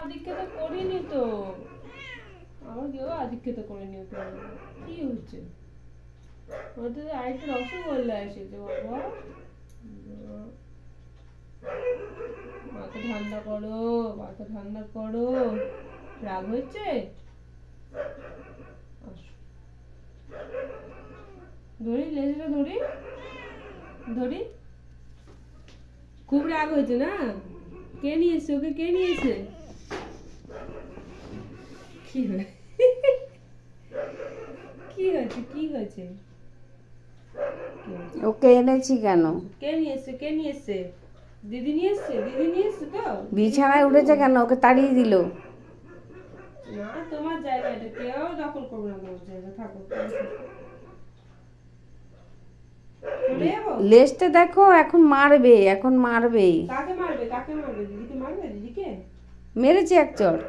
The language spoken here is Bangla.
আদিক্ষে তো করিনি তো, আমার কেউ আদিক্ষে তো করিনি। কি হচ্ছে? ওদের আরেকটা রসগোল্লা এসেছে বাবা। মাথা ঠান্ডা করো, মাথা ঠান্ডা করো। রাগ হচ্ছে? ধরি লেজটা ধরি ধরি। খুব রাগ হয়েছে না? কে নিয়ে এসছে ওকে? কে নিয়ে এসছে? কি কি হয়েছে? কি হয়েছে? ওকে এনেছি কেন? কে নিয়ে এসছে? কে নিয়ে এসছে? দিদি নিয়ে এসছে? দিদি নিয়ে এসছে তো? বিছানায় উঠেছে কেন? ওকে তাড়িয়ে দিল। না, তোমার জায়গা, এটা কেউ দখল করবে না। তোমার জায়গা, থাকো। লেজটা দেখো, এখন মারবে, এখন মারবে। কাকে মারবে? কাকে মারবে? দিদিকে মারবে? দিদিকে মেরেছে এক চড়।